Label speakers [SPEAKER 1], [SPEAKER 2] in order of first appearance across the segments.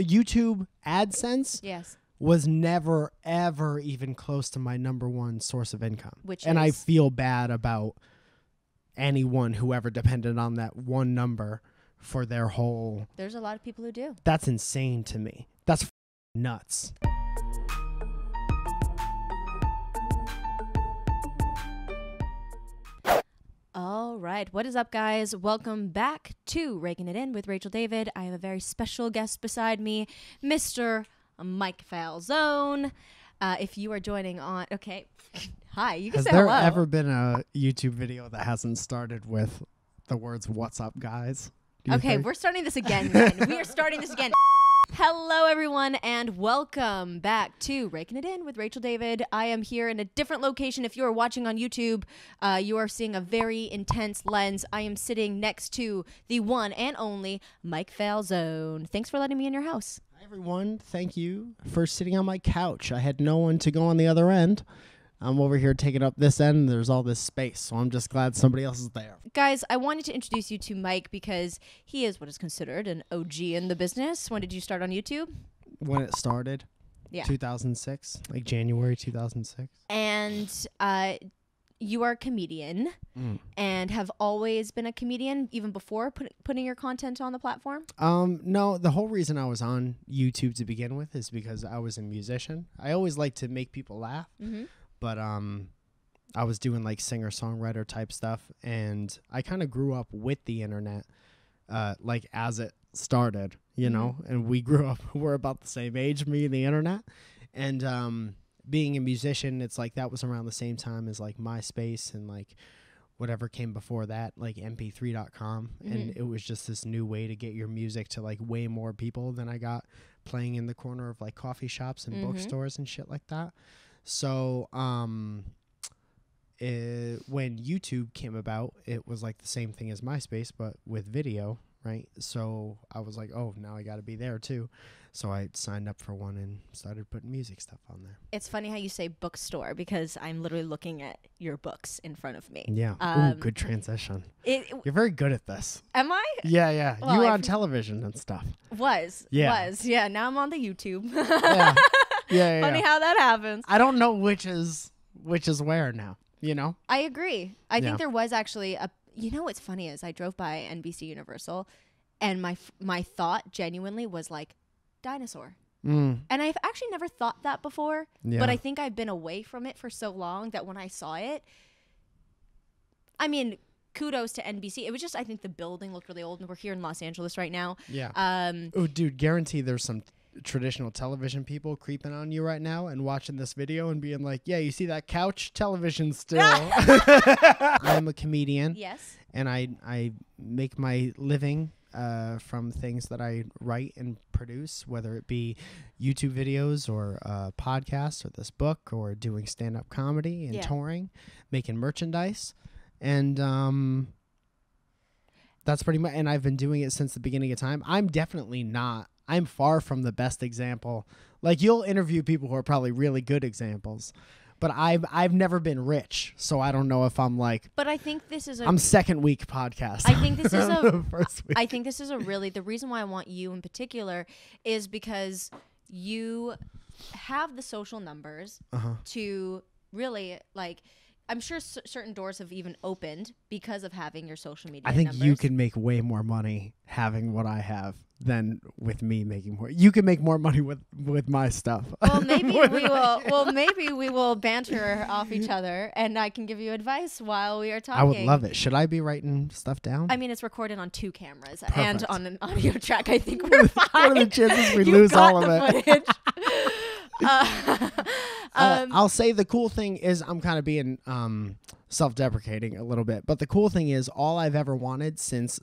[SPEAKER 1] YouTube AdSense
[SPEAKER 2] Yes.
[SPEAKER 1] was never, ever even close to my number one source of income.
[SPEAKER 2] And
[SPEAKER 1] I feel bad about anyone who ever depended on that one number for their whole...
[SPEAKER 2] There's a lot of people who do.
[SPEAKER 1] That's insane to me. That's nuts.
[SPEAKER 2] All right. What is up, guys? Welcome back to Raking It In with Rachel David. I have a very special guest beside me, Mr. Mike Falzone. If you are joining on... Okay. Hi. You can say hello.
[SPEAKER 1] Has there ever been a YouTube video that hasn't started with the words, "What's up, guys"?
[SPEAKER 2] Okay, we're starting this again. We are starting this again. Hello, everyone, and welcome back to Raking It In with Rachel David. I am here in a different location. If you are watching on YouTube, you are seeing a very intense lens. I am sitting next to the one and only Mike Falzone. Thanks for letting me in your house.
[SPEAKER 1] Hi, everyone. Thank you for sitting on my couch. I had no one to go on the other end. I'm over here taking up this end, and there's all this space, so I'm just glad somebody else is there.
[SPEAKER 2] Guys, I wanted to introduce you to Mike because he is what is considered an OG in the business. When did you start on YouTube?
[SPEAKER 1] When it started, 2006, like January 2006.
[SPEAKER 2] And you are a comedian and have always been a comedian even before putting your content on the platform?
[SPEAKER 1] No, the whole reason I was on YouTube to begin with is because I was a musician. I always like to make people laugh. Mm-hmm. But I was doing like singer-songwriter type stuff, and I kind of grew up with the internet, like as it started, you know, and we grew up, we're about the same age, me and the internet. And being a musician, it's like that was around the same time as like MySpace and like whatever came before that, like mp3.com. And it was just this new way to get your music to like way more people than I got playing in the corner of like coffee shops and bookstores and shit like that. So when YouTube came about, it was like the same thing as MySpace, but with video, right? So I was like, oh, now I got to be there too. So I signed up for one and started putting music stuff on there.
[SPEAKER 2] It's funny how you say bookstore because I'm literally looking at your books in front of me.
[SPEAKER 1] Yeah. Ooh, good transition. You're very good at this.
[SPEAKER 2] Am I?
[SPEAKER 1] Yeah.
[SPEAKER 2] Well,
[SPEAKER 1] you were on television and stuff.
[SPEAKER 2] Yeah. Now I'm on the YouTube.
[SPEAKER 1] Yeah.
[SPEAKER 2] Funny how that happens.
[SPEAKER 1] I don't know which is where now, you know?
[SPEAKER 2] I agree. I think there was actually you know what's funny is I drove by NBC Universal and my thought genuinely was like dinosaur. And I've actually never thought that before, but I think I've been away from it for so long that when I saw it, I mean, kudos to NBC. It was just, I think the building looked really old, and we're here in Los Angeles right now.
[SPEAKER 1] Yeah. Oh, dude, guarantee there's some traditional television people creeping on you right now and watching this video and being like, yeah, you see that couch? Television still. I'm a comedian.
[SPEAKER 2] Yes.
[SPEAKER 1] And I make my living from things that I write and produce, whether it be YouTube videos or podcasts or this book or doing stand-up comedy and touring, making merchandise. And that's pretty much, and I've been doing it since the beginning of time. I'm far from the best example. Like, you'll interview people who are probably really good examples, but I've never been rich, so I don't know if I'm like.
[SPEAKER 2] But I think this is
[SPEAKER 1] I'm second week podcast.
[SPEAKER 2] I think this is
[SPEAKER 1] first week.
[SPEAKER 2] I think this is the reason why I want you in particular is because you have the social numbers to really like. I'm sure certain doors have even opened because of having your social media.
[SPEAKER 1] I think
[SPEAKER 2] numbers.
[SPEAKER 1] You can make way more money having what I have than with me making more. You can make more money with my stuff.
[SPEAKER 2] Well, maybe we will. Well, maybe we will banter off each other, and I can give you advice while we are talking.
[SPEAKER 1] I would love it. Should I be writing stuff down?
[SPEAKER 2] I mean, it's recorded on 2 cameras and on an audio track. I think we're fine.
[SPEAKER 1] What are the chances we lose all of it? I'll say the cool thing is I'm kind of being self-deprecating a little bit, but the cool thing is all I've ever wanted since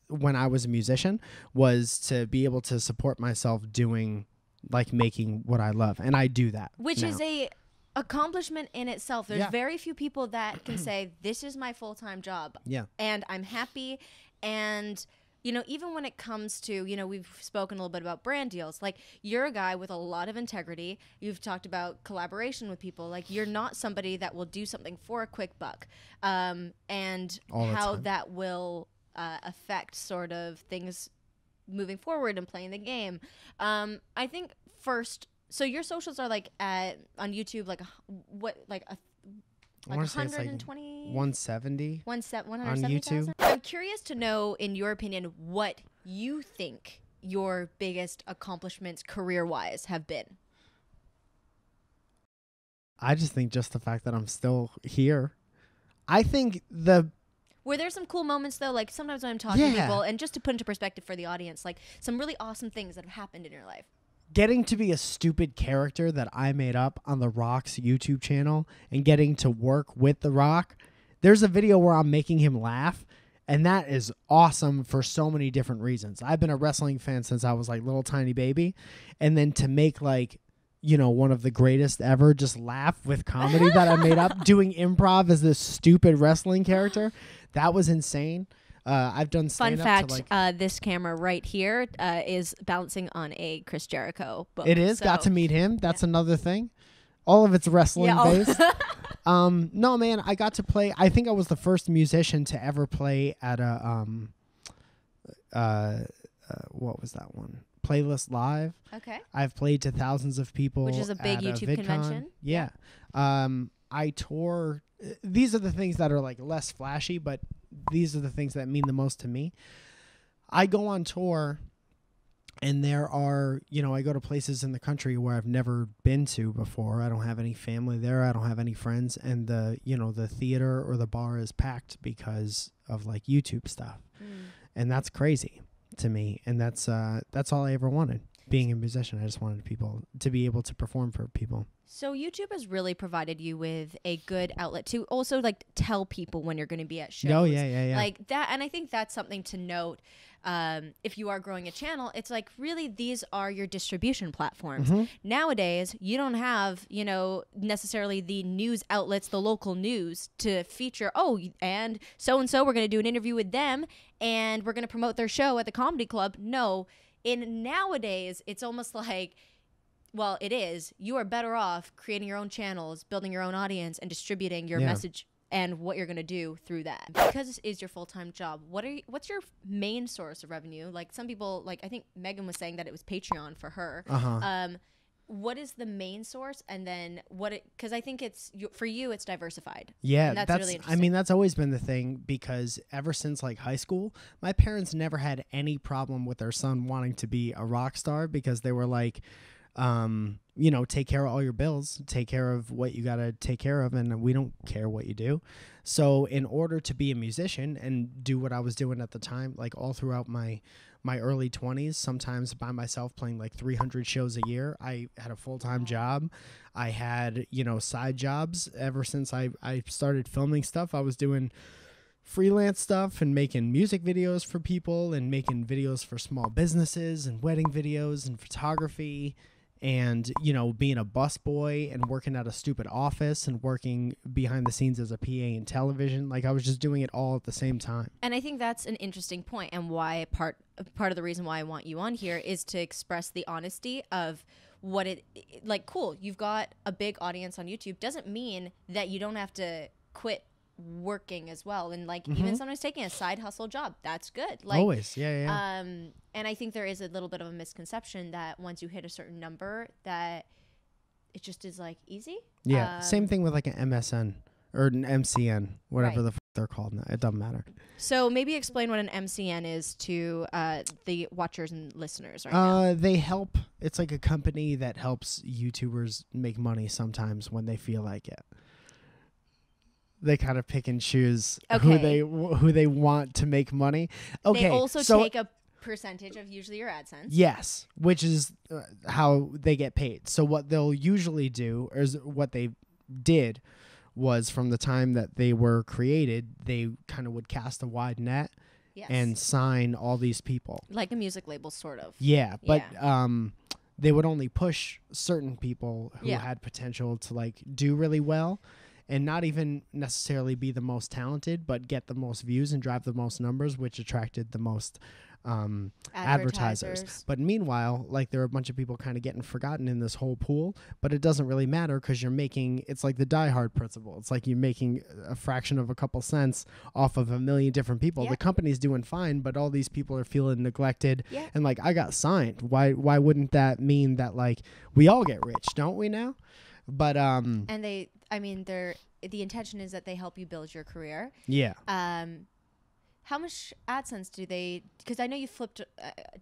[SPEAKER 1] when I was a musician was to be able to support myself doing like making what I love, and I do that,
[SPEAKER 2] which
[SPEAKER 1] now.
[SPEAKER 2] Is a accomplishment in itself. There's very few people that can say this is my full-time job, and I'm happy. And you know, even when it comes to, you know, we've spoken a little bit about brand deals. Like, you're a guy with a lot of integrity. You've talked about collaboration with people. Like, you're not somebody that will do something for a quick buck. And how that will affect sort of things moving forward and playing the game. I think first, so your socials are like on YouTube, like 120,
[SPEAKER 1] 170 on
[SPEAKER 2] 170,000. I'm curious to know, in your opinion, what you think your biggest accomplishments career-wise have been.
[SPEAKER 1] I just think just the fact that I'm still here. I think
[SPEAKER 2] were there some cool moments though? Like sometimes when I'm talking to people, and just to put into perspective for the audience, like some really awesome things that have happened in your life.
[SPEAKER 1] Getting to be a stupid character that I made up on The Rock's YouTube channel and getting to work with The Rock. There's a video where I'm making him laugh, and that is awesome for so many different reasons. I've been a wrestling fan since I was like little tiny baby, and then to make like, you know, one of the greatest ever just laugh with comedy that I made up doing improv as this stupid wrestling character, that was insane. I've done stand-up.
[SPEAKER 2] Fun fact, this camera right here is balancing on a Chris Jericho book.
[SPEAKER 1] It is. So, got to meet him. That's another thing. All of it's wrestling based. No, man, I got to play. I think I was the first musician to ever play at a what was that one? Playlist Live.
[SPEAKER 2] Okay.
[SPEAKER 1] I've played to thousands of people,
[SPEAKER 2] which is a big YouTube convention.
[SPEAKER 1] Yeah. I tour. These are the things that are like less flashy, but these are the things that mean the most to me. I go on tour, and there are, you know, I go to places in the country where I've never been to before. I don't have any family there. I don't have any friends, and the theater or the bar is packed because of like YouTube stuff, and that's crazy to me. And that's all I ever wanted. Being a musician, I just wanted people to be able to perform for people.
[SPEAKER 2] So YouTube has really provided you with a good outlet to also like tell people when you're going to be at shows.
[SPEAKER 1] Oh, yeah.
[SPEAKER 2] Like that. And I think that's something to note. If you are growing a channel, it's like really these are your distribution platforms. Nowadays, you don't have, you know, necessarily the news outlets, the local news to feature, and so, we're going to do an interview with them and we're going to promote their show at the comedy club. No. In nowadays, it's almost like, well, it is. You are better off creating your own channels, building your own audience, and distributing your message and what you're going to do through that. Because this is your full-time job, what's your main source of revenue? Like some people, like I think Megan was saying that it was Patreon for her. What is the main source, and then because I think for you it's diversified.
[SPEAKER 1] Yeah,
[SPEAKER 2] and that's really interesting.
[SPEAKER 1] I mean, that's always been the thing, because ever since like high school, my parents never had any problem with their son wanting to be a rock star, because they were like, you know, take care of all your bills, take care of what you got to take care of, and we don't care what you do. So in order to be a musician and do what I was doing at the time, like all throughout my early 20s, sometimes by myself playing like 300 shows a year, I had a full-time job. I had, you know, side jobs. Ever since I started filming stuff, I was doing freelance stuff and making music videos for people and making videos for small businesses and wedding videos and photography. And, you know, being a busboy and working at a stupid office and working behind the scenes as a PA in television. Like, I was just doing it all at the same time.
[SPEAKER 2] And I think that's an interesting point, and why part of the reason why I want you on here is to express the honesty of what like, cool, you've got a big audience on YouTube. Doesn't mean that you don't have to quit working as well, and like even sometimes taking a side hustle job, that's good. Like
[SPEAKER 1] always. Yeah.
[SPEAKER 2] And I think there is a little bit of a misconception that once you hit a certain number that it just is like easy.
[SPEAKER 1] Yeah. Same thing with like an MSN or an MCN, whatever the they're called now. It doesn't matter.
[SPEAKER 2] So maybe explain what an MCN is to the watchers and listeners right now.
[SPEAKER 1] They help. It's like a company that helps YouTubers make money sometimes when they feel like it. They kind of pick and choose who they want to make money. Okay,
[SPEAKER 2] they also take a percentage of usually your AdSense.
[SPEAKER 1] Yes, which is how they get paid. So what they'll usually do, or what they did, was from the time that they were created, they kind of would cast a wide net and sign all these people.
[SPEAKER 2] Like a music label, sort of.
[SPEAKER 1] Yeah, but they would only push certain people who had potential to like do really well. And not even necessarily be the most talented, but get the most views and drive the most numbers, which attracted the most advertisers. But meanwhile, like there are a bunch of people kind of getting forgotten in this whole pool, but it doesn't really matter because you're making, it's like the Die Hard principle. It's like you're making a fraction of a couple cents off of a million different people. The company's doing fine, but all these people are feeling neglected. And like, I got signed. Why wouldn't that mean that like we all get rich, don't we now? But and
[SPEAKER 2] the intention is that they help you build your career. How much AdSense do they, because I know you flipped to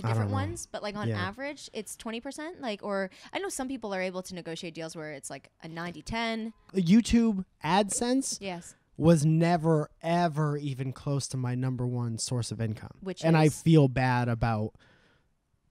[SPEAKER 2] different ones, but like on average it's 20%, like, or I know some people are able to negotiate deals where it's like a 90-10.
[SPEAKER 1] YouTube AdSense was never ever even close to my number one source of income, and I feel bad about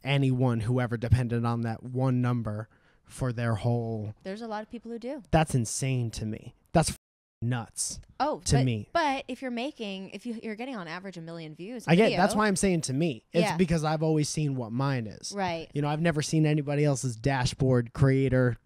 [SPEAKER 1] anyone who ever depended on that one number for their whole.
[SPEAKER 2] There's a lot of people who do.
[SPEAKER 1] That's insane to me. That's nuts. To me.
[SPEAKER 2] But if you're getting on average 1 million views,
[SPEAKER 1] that's why I'm saying to me. It's because I've always seen what mine is.
[SPEAKER 2] Right.
[SPEAKER 1] You know, I've never seen anybody else's dashboard, creator,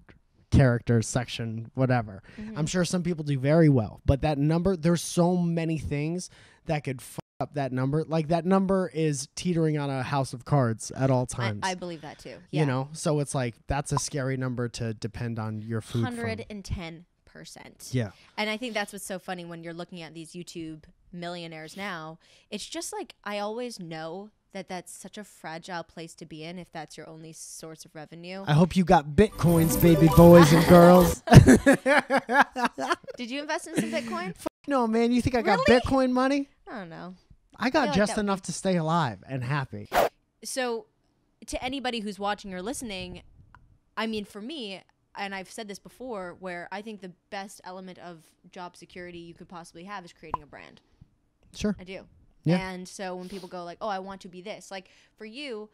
[SPEAKER 1] character section, whatever. I'm sure some people do very well, but that number, there's so many things that could fuck up that number. Like that number is teetering on a house of cards at all times.
[SPEAKER 2] I believe that too.
[SPEAKER 1] You know, so it's like that's a scary number to depend on your food
[SPEAKER 2] 110%.
[SPEAKER 1] Yeah.
[SPEAKER 2] And I think that's what's so funny when you're looking at these YouTube millionaires now. It's just like, I always know that that's such a fragile place to be in if that's your only source of revenue.
[SPEAKER 1] I hope you got Bitcoins, baby boys and girls.
[SPEAKER 2] Did you invest in some Bitcoin?
[SPEAKER 1] No, man. You think I got Bitcoin money?
[SPEAKER 2] I don't know.
[SPEAKER 1] I got just enough to stay alive and happy.
[SPEAKER 2] So to anybody who's watching or listening, I mean, for me, and I've said this before, where I think the best element of job security you could possibly have is creating a brand.
[SPEAKER 1] Sure.
[SPEAKER 2] I do.
[SPEAKER 1] Yeah.
[SPEAKER 2] And so when people go like, oh, I want to be this, like for you,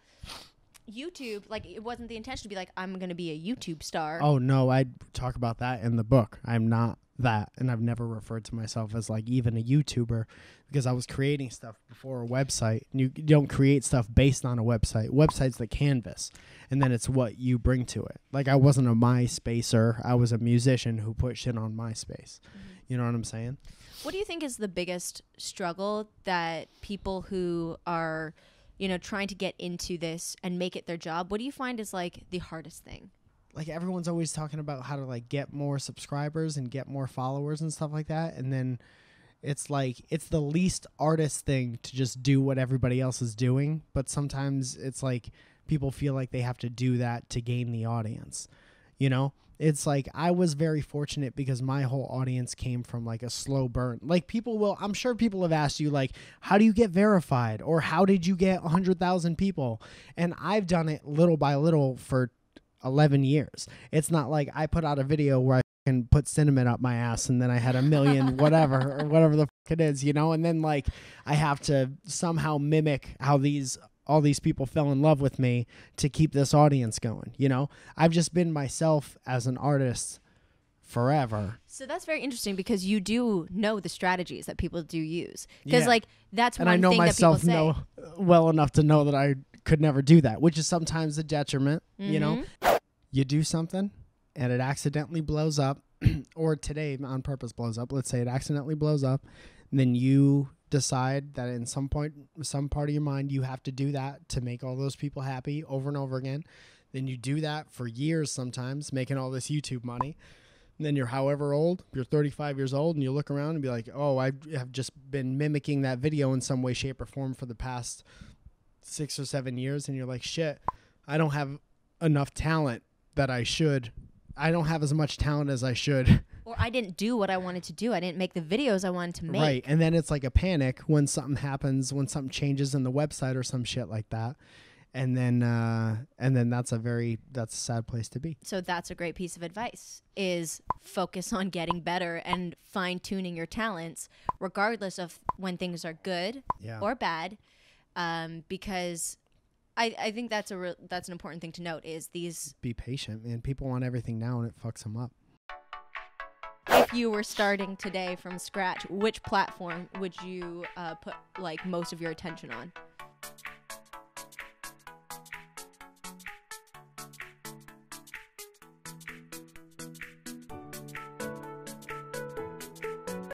[SPEAKER 2] YouTube, like it wasn't the intention to be like, I'm going to be a YouTube star.
[SPEAKER 1] Oh, no. I talk about that in the book. I'm not that. And I've never referred to myself as like even a YouTuber because I was creating stuff before a website. You don't create stuff based on a website. Website's the canvas, and then it's what you bring to it. Like I wasn't a MySpacer. I was a musician who put shit on MySpace. You know what I'm saying?
[SPEAKER 2] What do you think is the biggest struggle that people who are, you know, trying to get into this and make it their job, what do you find is like the hardest thing?
[SPEAKER 1] Like everyone's always talking about how to like get more subscribers and get more followers and stuff like that. And then it's like, it's the least artist thing to just do what everybody else is doing. But sometimes it's like people feel like they have to do that to gain the audience. You know, it's like I was very fortunate because my whole audience came from like a slow burn. Like people will, I'm sure people have asked you like, how do you get verified? Or how did you get 100,000 people? And I've done it little by little for 11 years. It's not like I put out a video where I can put cinnamon up my ass and then I had 1 million whatever or whatever the fuck it is, you know, and then like I have to somehow mimic how all these people fell in love with me to keep this audience going, you know. I've just been myself as an artist forever.
[SPEAKER 2] So that's very interesting because you do know the strategies that people do use, because like that's one thing that people say. And I know myself
[SPEAKER 1] well enough to know that I could never do that, which is sometimes a detriment. You know, you do something and it accidentally blows up, or today on purpose blows up. Let's say it accidentally blows up, and then you decide that in some part of your mind you have to do that to make all those people happy over and over again. Then you do that for years, sometimes making all this YouTube money. And then you're however old, you're 35 years old, and you look around and be like, oh, I have just been mimicking that video in some way, shape, or form for the past 6 or 7 years. And you're like, shit, I don't have enough talent that I should. I don't have as much talent as I should.
[SPEAKER 2] Or I didn't do what I wanted to do. I didn't make the videos I wanted to make.
[SPEAKER 1] Right. And then it's like a panic when something happens, when something changes in the website or some shit like that. And then that's a sad place to be.
[SPEAKER 2] So that's a great piece of advice, is focus on getting better and fine tuning your talents, regardless of when things are good or bad. Because I think that's an important thing to note, is these.
[SPEAKER 1] Be patient, man. People want everything now and it fucks them up.
[SPEAKER 2] If you were starting today from scratch, which platform would you put like most of your attention on?